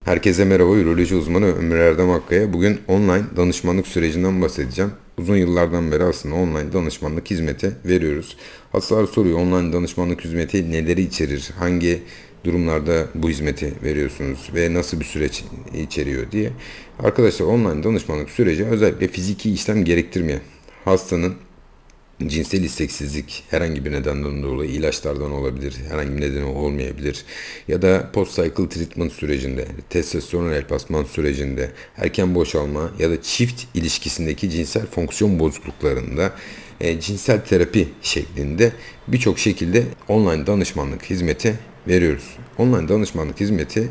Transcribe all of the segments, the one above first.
Herkese merhaba, üroloji uzmanı Ömür Erdem Akkaya. Bugün online danışmanlık sürecinden bahsedeceğim. Uzun yıllardan beri aslında online danışmanlık hizmeti veriyoruz. Hastalar soruyor, online danışmanlık hizmeti neleri içerir, hangi durumlarda bu hizmeti veriyorsunuz ve nasıl bir süreç içeriyor diye. Arkadaşlar, online danışmanlık süreci özellikle fiziki işlem gerektirmeyen, hastanın cinsel isteksizlik herhangi bir nedenden dolayı ilaçlardan olabilir, herhangi bir nedeni olmayabilir. Ya da post-cycle treatment sürecinde, testosteron elpasman sürecinde, erken boşalma ya da çift ilişkisindeki cinsel fonksiyon bozukluklarında cinsel terapi şeklinde birçok şekilde online danışmanlık hizmeti veriyoruz. Online danışmanlık hizmeti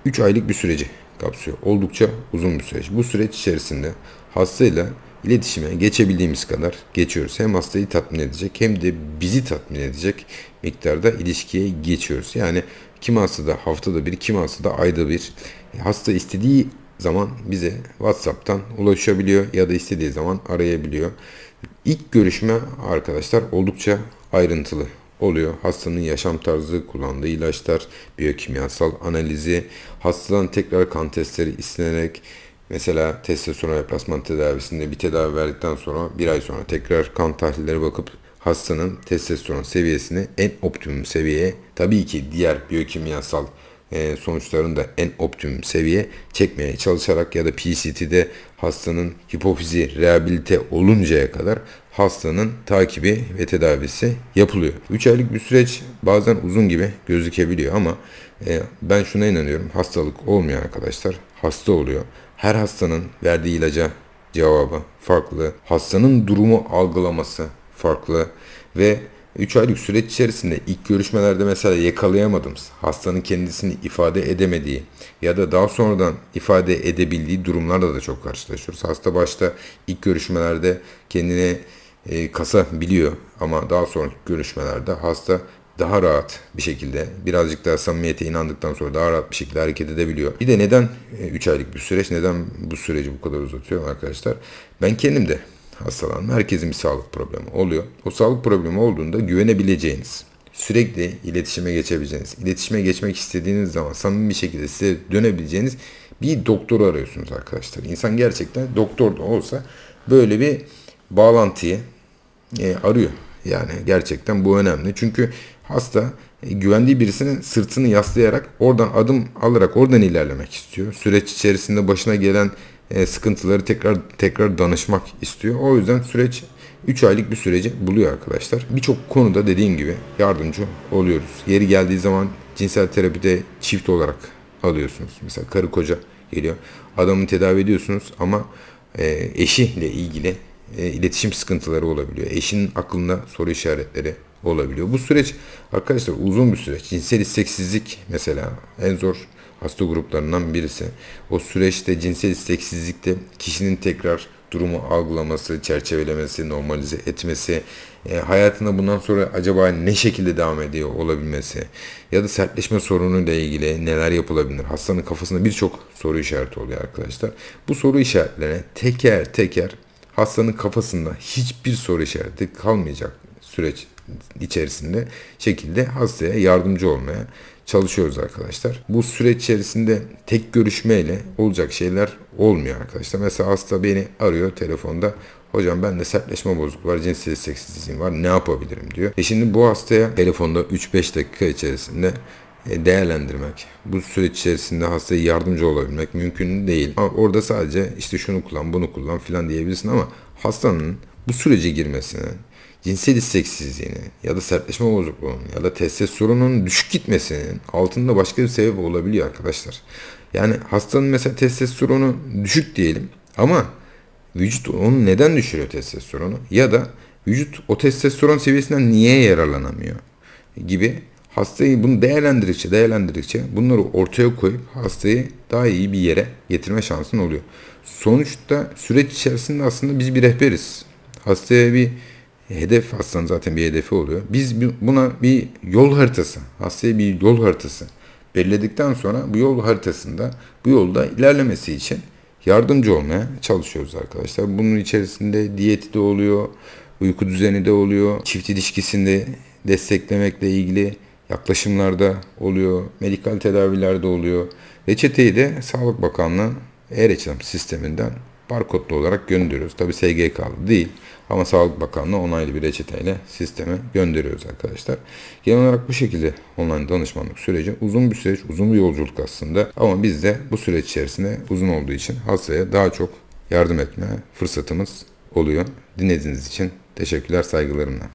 3 aylık bir süreci kapsıyor. Oldukça uzun bir süreç. Bu süreç içerisinde hastayla iletişime geçebildiğimiz kadar geçiyoruz. Hem hastayı tatmin edecek hem de bizi tatmin edecek miktarda ilişkiye geçiyoruz. Yani kimi hastada haftada bir, kimi hastada ayda bir. Hasta istediği zaman bize WhatsApp'tan ulaşabiliyor ya da istediği zaman arayabiliyor. İlk görüşme arkadaşlar oldukça ayrıntılı oluyor. Hastanın yaşam tarzı, kullandığı ilaçlar, biyokimyasal analizi, hastadan tekrar kan testleri istenerek, mesela testosteron replasman tedavisinde bir tedavi verdikten sonra bir ay sonra tekrar kan tahlilleri bakıp hastanın testosteron seviyesini en optimum seviyeye, tabii ki diğer biyokimyasal sonuçlarını da en optimum seviye çekmeye çalışarak ya da PCT'de hastanın hipofizi rehabilite oluncaya kadar hastanın takibi ve tedavisi yapılıyor. 3 aylık bir süreç bazen uzun gibi gözükebiliyor ama ben şuna inanıyorum: hastalık olmuyor arkadaşlar, hasta oluyor. Her hastanın verdiği ilaca cevabı farklı, hastanın durumu algılaması farklı ve 3 aylık süreç içerisinde ilk görüşmelerde mesela yakalayamadığımız, hastanın kendisini ifade edemediği ya da daha sonradan ifade edebildiği durumlarla da çok karşılaşıyoruz. Hasta başta ilk görüşmelerde kendine kasabiliyor ama daha sonraki görüşmelerde hasta daha rahat bir şekilde, birazcık daha samimiyete inandıktan sonra daha rahat bir şekilde hareket edebiliyor. Bir de neden 3 aylık bir süreç, neden bu süreci bu kadar uzatıyor arkadaşlar? Ben kendim de hastalandım. Herkesin bir sağlık problemi oluyor. O sağlık problemi olduğunda güvenebileceğiniz, sürekli iletişime geçebileceğiniz, iletişime geçmek istediğiniz zaman samimi bir şekilde size dönebileceğiniz bir doktoru arıyorsunuz arkadaşlar. İnsan gerçekten doktor da olsa böyle bir bağlantıyı arıyor. Yani gerçekten bu önemli. Çünkü hasta güvendiği birisinin sırtını yaslayarak oradan adım alarak oradan ilerlemek istiyor. Süreç içerisinde başına gelen sıkıntıları tekrar danışmak istiyor. O yüzden süreç 3 aylık bir süreci buluyor arkadaşlar. Birçok konuda dediğim gibi yardımcı oluyoruz. Yeri geldiği zaman cinsel terapide çift olarak alıyorsunuz. Mesela karı koca geliyor. Adamı tedavi ediyorsunuz ama eşiyle ilgili iletişim sıkıntıları olabiliyor. Eşinin aklında soru işaretleri olabiliyor. Bu süreç arkadaşlar uzun bir süreç. Cinsel isteksizlik mesela en zor hasta gruplarından birisi. O süreçte cinsel isteksizlikte kişinin tekrar durumu algılaması, çerçevelemesi, normalize etmesi, hayatında bundan sonra acaba ne şekilde devam ediyor olabilmesi ya da sertleşme sorunuyla ilgili neler yapılabilir? Hastanın kafasında birçok soru işareti oluyor arkadaşlar. Bu soru işaretlerine teker teker, hastanın kafasında hiçbir soru işareti kalmayacak süreç içerisinde şekilde hastaya yardımcı olmaya çalışıyoruz arkadaşlar. Bu süreç içerisinde tek görüşmeyle olacak şeyler olmuyor arkadaşlar. Mesela hasta beni arıyor telefonda. Hocam bende sertleşme bozukluğu var, cinsel isteksizliğim var, ne yapabilirim diyor. Şimdi bu hastaya telefonda 3-5 dakika içerisinde değerlendirmek, bu süreç içerisinde hastaya yardımcı olabilmek mümkün değil. Ama orada sadece işte şunu kullan, bunu kullan filan diyebilirsin ama hastanın bu sürece girmesine, cinsel isteksizliğini ya da sertleşme bozukluğunun ya da testosteronun düşük gitmesinin altında başka bir sebep olabiliyor arkadaşlar. Yani hastanın mesela testosteronu düşük diyelim ama vücut onu neden düşürüyor, testosteronu, ya da vücut o testosteron seviyesinden niye yararlanamıyor gibi, hastayı bunu değerlendirdikçe bunları ortaya koyup hastayı daha iyi bir yere getirme şansın oluyor. Sonuçta süreç içerisinde aslında biz bir rehberiz. Hastaya bir hedef, hastanın zaten bir hedefi oluyor. Biz buna bir yol haritası, hastaya bir yol haritası belirledikten sonra bu yol haritasında bu yolda ilerlemesi için yardımcı olmaya çalışıyoruz arkadaşlar. Bunun içerisinde diyeti de oluyor, uyku düzeni de oluyor, çift ilişkisinde desteklemekle ilgili yaklaşımlarda oluyor, medikal tedavilerde oluyor. Reçeteyi de Sağlık Bakanlığı e-reçetem sisteminden barkodlu olarak gönderiyoruz. Tabi SGK'lı değil ama Sağlık Bakanlığı onaylı bir reçeteyle sisteme gönderiyoruz arkadaşlar. Genel olarak bu şekilde online danışmanlık süreci uzun bir süreç, uzun bir yolculuk aslında. Ama biz de bu süreç içerisinde uzun olduğu için hastaya daha çok yardım etme fırsatımız oluyor. Dinlediğiniz için teşekkürler, saygılarımla.